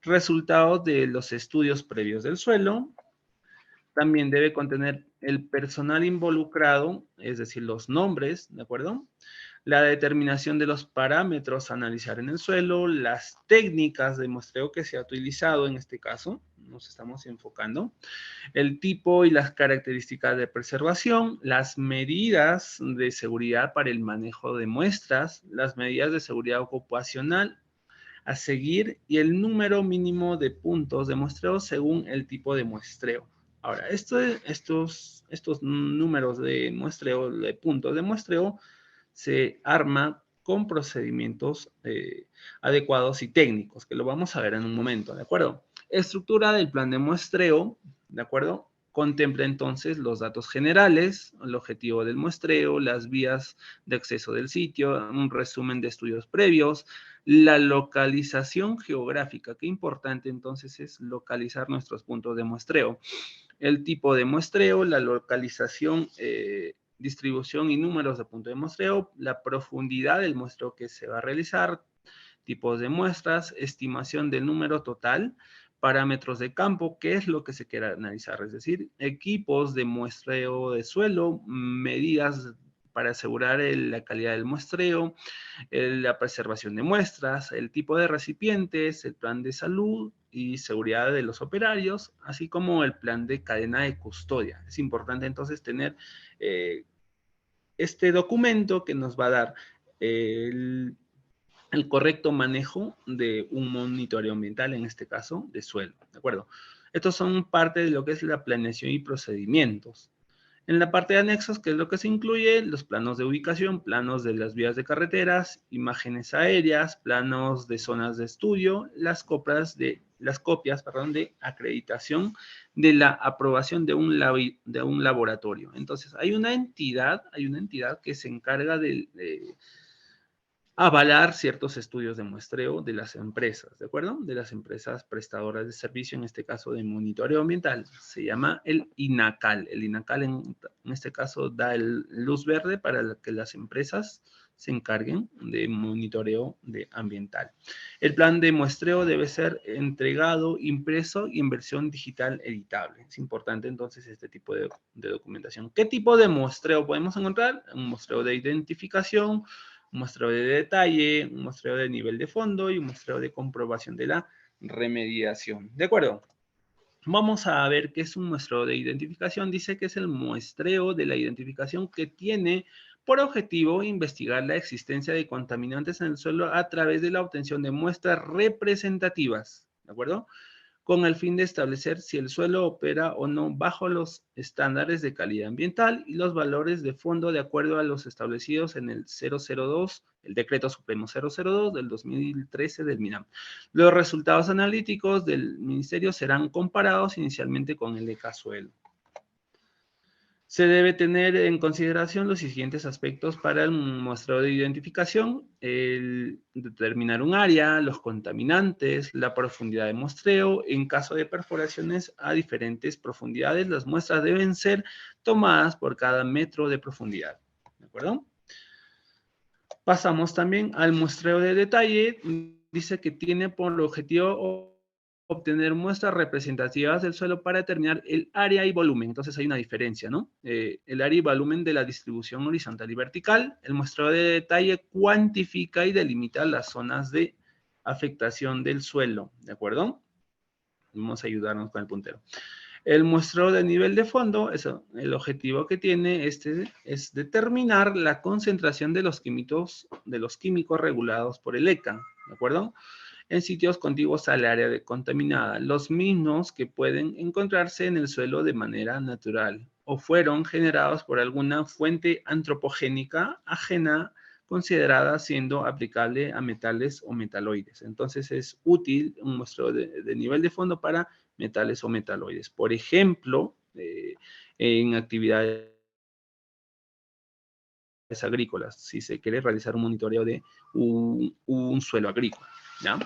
resultados de los estudios previos del suelo. También debe contener el personal involucrado, es decir, los nombres, ¿de acuerdo? La determinación de los parámetros a analizar en el suelo, las técnicas de muestreo que se ha utilizado en este caso, nos estamos enfocando, el tipo y las características de preservación, las medidas de seguridad para el manejo de muestras, las medidas de seguridad ocupacional a seguir y el número mínimo de puntos de muestreo según el tipo de muestreo. Ahora, estos números de muestreo, de puntos de muestreo, se arma con procedimientos adecuados y técnicos, que lo vamos a ver en un momento, ¿de acuerdo? Estructura del plan de muestreo, ¿de acuerdo? Contempla entonces los datos generales, el objetivo del muestreo, las vías de acceso del sitio, un resumen de estudios previos, la localización geográfica. Qué importante entonces es localizar nuestros puntos de muestreo. El tipo de muestreo, la localización, distribución y números de punto de muestreo, la profundidad del muestreo que se va a realizar, tipos de muestras, estimación del número total, parámetros de campo, qué es lo que se quiere analizar, es decir, equipos de muestreo de suelo, medidas para asegurar la calidad del muestreo, la preservación de muestras, el tipo de recipientes, el plan de salud y seguridad de los operarios, así como el plan de cadena de custodia. Es importante entonces tener este documento que nos va a dar el correcto manejo de un monitoreo ambiental, en este caso, de suelo, ¿de acuerdo? Estos son parte de lo que es la planeación y procedimientos. En la parte de anexos, ¿qué es lo que se incluye? Los planos de ubicación, planos de las vías de carreteras, imágenes aéreas, planos de zonas de estudio, las copias de acreditación de la aprobación de un laboratorio. Entonces, hay una entidad que se encarga de avalar ciertos estudios de muestreo de las empresas, ¿de acuerdo? De las empresas prestadoras de servicio, en este caso de monitoreo ambiental. Se llama el INACAL. El INACAL en este caso da luz verde para que las empresas se encarguen de monitoreo ambiental. El plan de muestreo debe ser entregado, impreso y en versión digital editable. Es importante entonces este tipo de documentación. ¿Qué tipo de muestreo podemos encontrar? Un muestreo de identificación, un muestreo de detalle, un muestreo de nivel de fondo y un muestreo de comprobación de la remediación. ¿De acuerdo? Vamos a ver qué es un muestreo de identificación. Dice que es el muestreo de la identificación que tiene por objetivo investigar la existencia de contaminantes en el suelo a través de la obtención de muestras representativas. ¿De acuerdo? Con el fin de establecer si el suelo opera o no bajo los estándares de calidad ambiental y los valores de fondo de acuerdo a los establecidos en el 002, el Decreto Supremo 002 del 2013 del MINAM. Los resultados analíticos del Ministerio serán comparados inicialmente con el ECA-Suelo. Se debe tener en consideración los siguientes aspectos para el muestreo de identificación: el determinar un área, los contaminantes, la profundidad de muestreo. En caso de perforaciones a diferentes profundidades, las muestras deben ser tomadas por cada metro de profundidad. ¿De acuerdo? Pasamos también al muestreo de detalle. Dice que tiene por objetivo obtener muestras representativas del suelo para determinar el área y volumen. Entonces hay una diferencia, ¿no? El área y volumen de la distribución horizontal y vertical. El muestreo de detalle cuantifica y delimita las zonas de afectación del suelo, ¿de acuerdo? Vamos a ayudarnos con el puntero. El muestreo de nivel de fondo, el objetivo que tiene es determinar la concentración de los químicos regulados por el ECA, ¿de acuerdo? en sitios contiguos al área contaminada, los mismos que pueden encontrarse en el suelo de manera natural o fueron generados por alguna fuente antropogénica ajena considerada siendo aplicable a metales o metaloides. Entonces es útil un muestreo de nivel de fondo para metales o metaloides. Por ejemplo, en actividades agrícolas, si se quiere realizar un monitoreo de un suelo agrícola, ¿ya?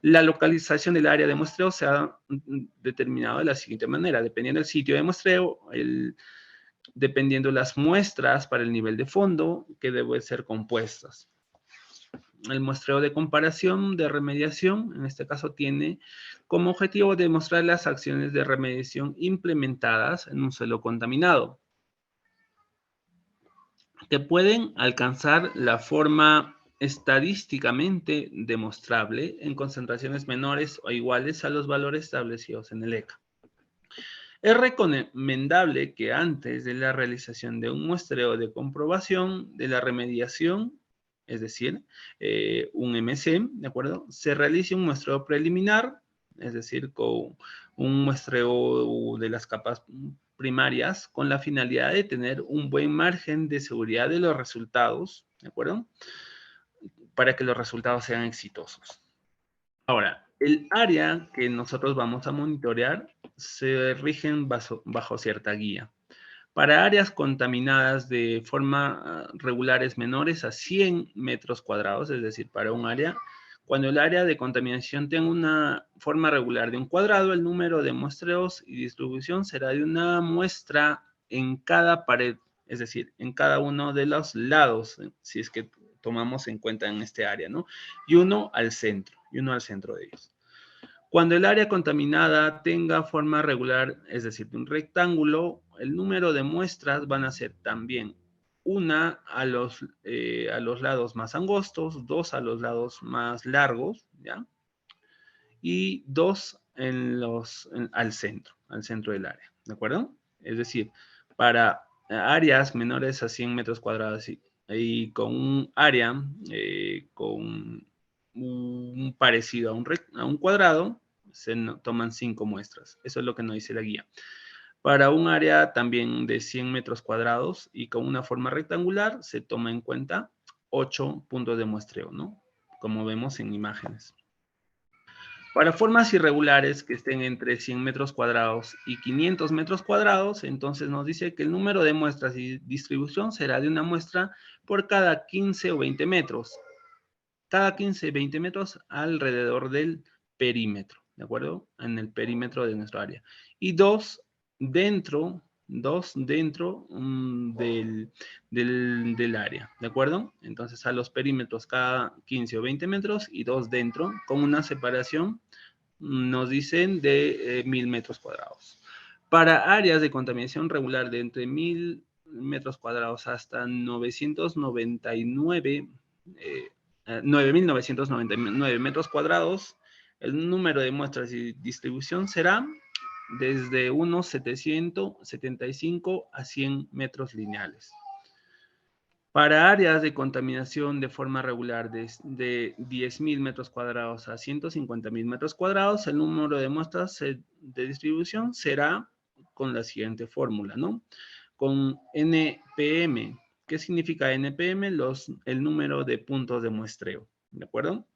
La localización del área de muestreo se ha determinado de la siguiente manera, dependiendo del sitio de muestreo, dependiendo las muestras para el nivel de fondo que deben ser compuestas. El muestreo de comparación de remediación, en este caso, tiene como objetivo demostrar las acciones de remediación implementadas en un suelo contaminado, que pueden alcanzar la forma estadísticamente demostrable en concentraciones menores o iguales a los valores establecidos en el ECA. Es recomendable que antes de la realización de un muestreo de comprobación de la remediación, es decir, un MC, ¿de acuerdo? Se realice un muestreo preliminar, es decir, con un muestreo de las capas primarias con la finalidad de tener un buen margen de seguridad de los resultados, ¿de acuerdo? Para que los resultados sean exitosos. Ahora, el área que nosotros vamos a monitorear se rigen bajo cierta guía. Para áreas contaminadas de forma regulares menores a 100 metros cuadrados, es decir, para un área, cuando el área de contaminación tenga una forma regular de un cuadrado, el número de muestreos y distribución será de una muestra en cada pared, es decir, en cada uno de los lados, si es que tomamos en cuenta en este área, ¿no? Y uno al centro de ellos. Cuando el área contaminada tenga forma regular, es decir, de un rectángulo, el número de muestras van a ser también una a los lados más angostos, dos a los lados más largos, ¿ya? Y dos al centro del área, ¿de acuerdo? Es decir, para áreas menores a 100 metros cuadrados y con un área con un parecido a un cuadrado, se toman 5 muestras. Eso es lo que nos dice la guía. Para un área también de 100 metros cuadrados y con una forma rectangular, se toma en cuenta 8 puntos de muestreo, ¿no? Como vemos en imágenes. Para formas irregulares que estén entre 100 metros cuadrados y 500 metros cuadrados, entonces nos dice que el número de muestras y distribución será de una muestra por cada 15 o 20 metros. Cada 15, 20 metros alrededor del perímetro, ¿de acuerdo? En el perímetro de nuestra área. Y dos dentro del área, ¿de acuerdo? Entonces a los perímetros cada 15 o 20 metros y dos dentro con una separación, nos dicen, de 1000 metros cuadrados. Para áreas de contaminación regular de entre 1000 metros cuadrados hasta 999 9.999 metros cuadrados, el número de muestras y distribución será desde unos 775 a 100 metros lineales. Para áreas de contaminación de forma regular de 10.000 metros cuadrados a 150.000 metros cuadrados, el número de muestras de distribución será con la siguiente fórmula, ¿no? Con NPM. ¿Qué significa NPM? El número de puntos de muestreo, ¿de acuerdo?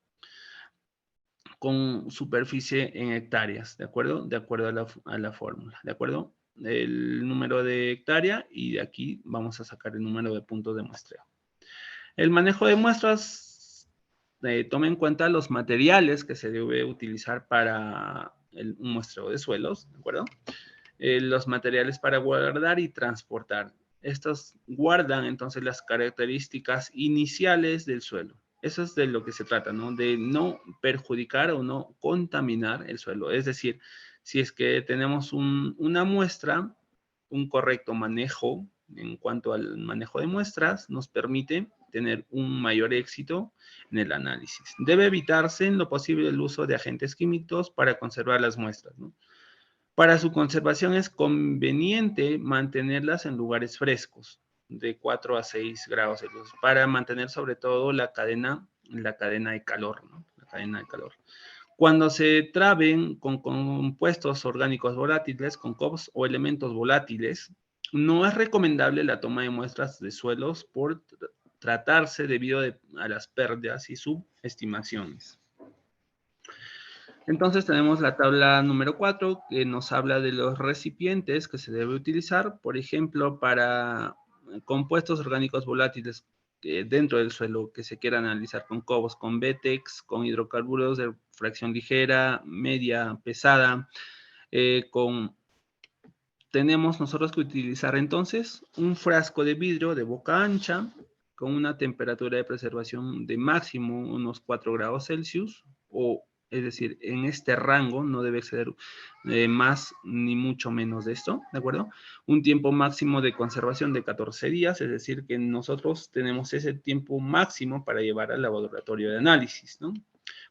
Con superficie en hectáreas, ¿de acuerdo? De acuerdo a la fórmula, ¿de acuerdo? El número de hectárea y de aquí vamos a sacar el número de puntos de muestreo. El manejo de muestras toma en cuenta los materiales que se debe utilizar para un muestreo de suelos, ¿de acuerdo? Los materiales para guardar y transportar. Estos guardan entonces las características iniciales del suelo. Eso es de lo que se trata, ¿no? De no perjudicar o no contaminar el suelo. Es decir, si es que tenemos una muestra, un correcto manejo en cuanto al manejo de muestras nos permite tener un mayor éxito en el análisis. Debe evitarse en lo posible el uso de agentes químicos para conservar las muestras, ¿no? Para su conservación es conveniente mantenerlas en lugares frescos, de 4 a 6 grados Celsius, para mantener sobre todo la cadena de calor, ¿no? La cadena de calor. Cuando se traben con compuestos orgánicos volátiles, con COBs o elementos volátiles, no es recomendable la toma de muestras de suelos por tratarse debido a las pérdidas y subestimaciones. Entonces tenemos la tabla número 4 que nos habla de los recipientes que se debe utilizar, por ejemplo, para compuestos orgánicos volátiles dentro del suelo que se quiera analizar con COBs, con BTEX, con hidrocarburos de fracción ligera, media, pesada, tenemos nosotros que utilizar entonces un frasco de vidrio de boca ancha con una temperatura de preservación de máximo unos 4 grados Celsius, o es decir, en este rango no debe exceder más ni mucho menos de esto, ¿de acuerdo? Un tiempo máximo de conservación de 14 días, es decir, que nosotros tenemos ese tiempo máximo para llevar al laboratorio de análisis, ¿no?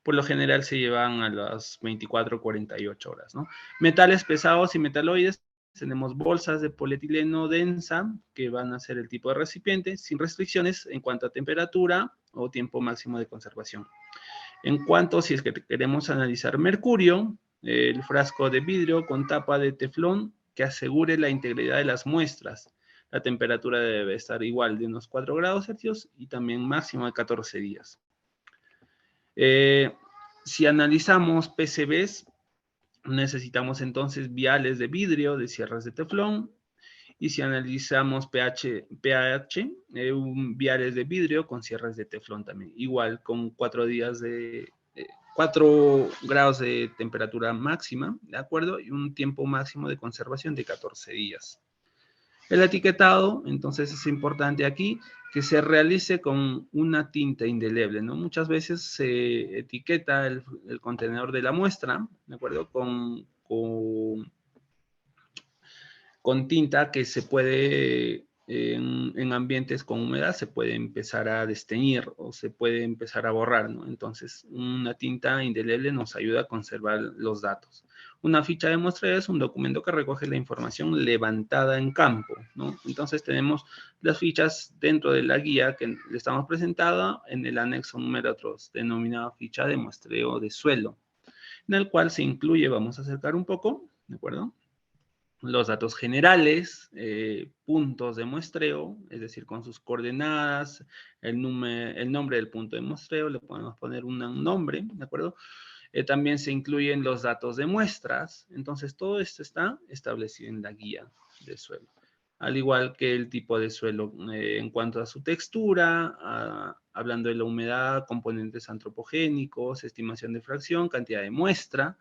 Por lo general se llevan a las 24 o 48 horas, ¿no? Metales pesados y metaloides, tenemos bolsas de polietileno densa que van a ser el tipo de recipiente sin restricciones en cuanto a temperatura o tiempo máximo de conservación. En cuanto, si es que queremos analizar mercurio, el frasco de vidrio con tapa de teflón que asegure la integridad de las muestras. La temperatura debe estar igual de unos 4 grados Celsius y también máximo de 14 días. Si analizamos PCBs, necesitamos entonces viales de vidrio de cierres de teflón. Y si analizamos pH, viales de vidrio con cierres de teflón también. Igual con 4 grados de temperatura máxima, ¿de acuerdo? Y un tiempo máximo de conservación de 14 días. El etiquetado, entonces, es importante aquí que se realice con una tinta indeleble, ¿no? Muchas veces se etiqueta el contenedor de la muestra, ¿de acuerdo? Con tinta que se puede, en ambientes con humedad, se puede empezar a desteñir o se puede empezar a borrar, ¿no? Entonces, una tinta indeleble nos ayuda a conservar los datos. Una ficha de muestreo es un documento que recoge la información levantada en campo, ¿no? Entonces, tenemos las fichas dentro de la guía que le estamos presentando en el anexo número 2, denominado ficha de muestreo de suelo, en el cual se incluye, vamos a acercar un poco, ¿de acuerdo? Los datos generales, puntos de muestreo, es decir, con sus coordenadas, el nombre del punto de muestreo, le podemos poner un nombre, ¿de acuerdo? También se incluyen los datos de muestras, entonces todo esto está establecido en la guía de suelo. Al igual que el tipo de suelo en cuanto a su textura, hablando de la humedad, componentes antropogénicos, estimación de fracción, cantidad de muestra,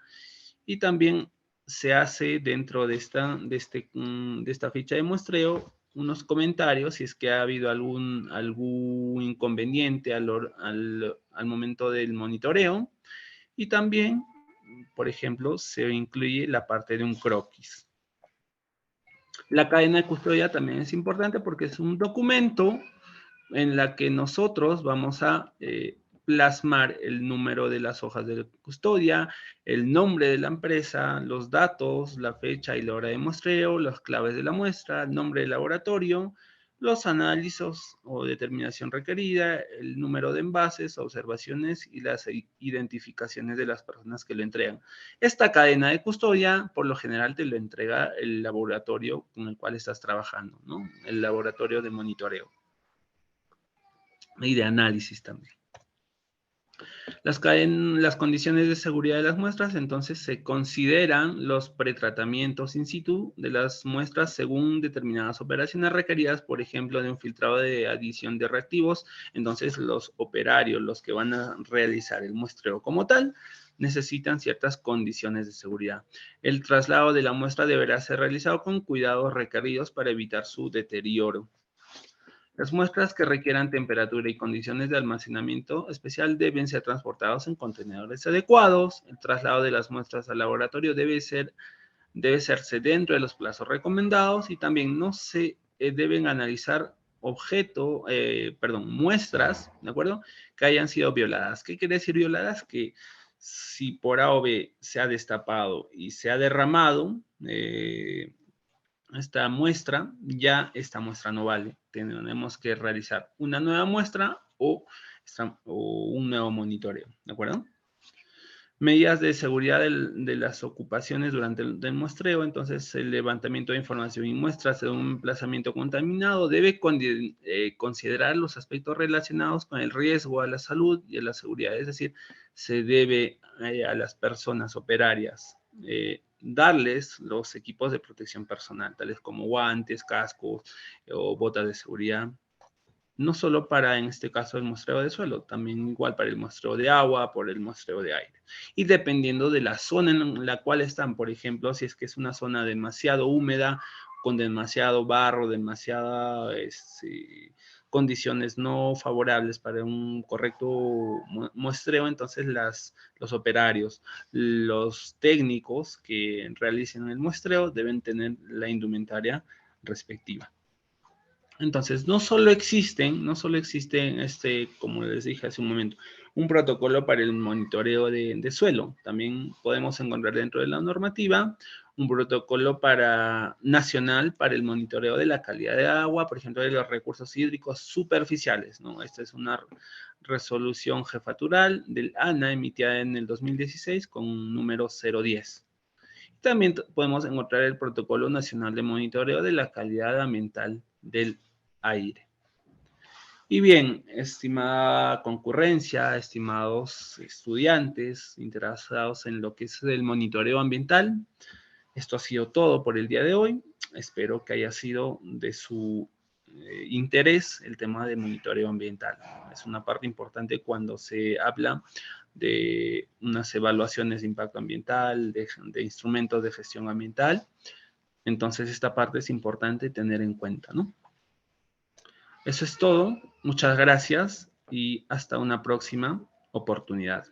y también se hace dentro de esta ficha de muestreo unos comentarios si es que ha habido algún inconveniente al momento del monitoreo, y también, por ejemplo, se incluye la parte de un croquis. La cadena de custodia también es importante porque es un documento en la que nosotros vamos a plasmar el número de las hojas de custodia, el nombre de la empresa, los datos, la fecha y la hora de muestreo, las claves de la muestra, el nombre del laboratorio, los análisis o determinación requerida, el número de envases, observaciones y las identificaciones de las personas que lo entregan. Esta cadena de custodia, por lo general, te lo entrega el laboratorio con el cual estás trabajando, ¿no? El laboratorio de monitoreo y de análisis también. Las condiciones de seguridad de las muestras, entonces se consideran los pretratamientos in situ de las muestras según determinadas operaciones requeridas, por ejemplo, de un filtrado de adición de reactivos. Entonces los operarios, los que van a realizar el muestreo como tal, necesitan ciertas condiciones de seguridad. El traslado de la muestra deberá ser realizado con cuidados requeridos para evitar su deterioro. Las muestras que requieran temperatura y condiciones de almacenamiento especial deben ser transportadas en contenedores adecuados. El traslado de las muestras al laboratorio debe hacerse dentro de los plazos recomendados, y también no se deben analizar muestras, ¿de acuerdo?, que hayan sido violadas. ¿Qué quiere decir violadas? Que si por A o B se ha destapado y se ha derramado, esta muestra, ya esta muestra no vale. Tenemos que realizar una nueva muestra o un nuevo monitoreo, ¿de acuerdo? Medidas de seguridad de las ocupaciones durante el muestreo. Entonces, el levantamiento de información y muestras de un emplazamiento contaminado debe considerar los aspectos relacionados con el riesgo a la salud y a la seguridad. Es decir, se debe a las personas operarias darles los equipos de protección personal, tales como guantes, cascos o botas de seguridad. No solo para, en este caso, el muestreo de suelo, también igual para el muestreo de agua, por el muestreo de aire. Y dependiendo de la zona en la cual están, por ejemplo, si es que es una zona demasiado húmeda, con demasiado barro, demasiadas condiciones no favorables para un correcto muestreo, entonces los operarios, los técnicos que realicen el muestreo deben tener la indumentaria respectiva. Entonces, no solo existen, como les dije hace un momento, un protocolo para el monitoreo de suelo. También podemos encontrar dentro de la normativa un protocolo nacional para el monitoreo de la calidad de agua, por ejemplo, de los recursos hídricos superficiales, ¿no? Esta es una resolución jefatural del ANA emitida en el 2016 con un número 010. También podemos encontrar el Protocolo Nacional de Monitoreo de la Calidad Ambiental del Aire. Y bien, estimada concurrencia, estimados estudiantes interesados en lo que es el monitoreo ambiental, esto ha sido todo por el día de hoy. Espero que haya sido de su interés el tema de monitoreo ambiental. Es una parte importante cuando se habla de unas evaluaciones de impacto ambiental, de instrumentos de gestión ambiental. Entonces, esta parte es importante tener en cuenta, ¿no? Eso es todo. Muchas gracias y hasta una próxima oportunidad.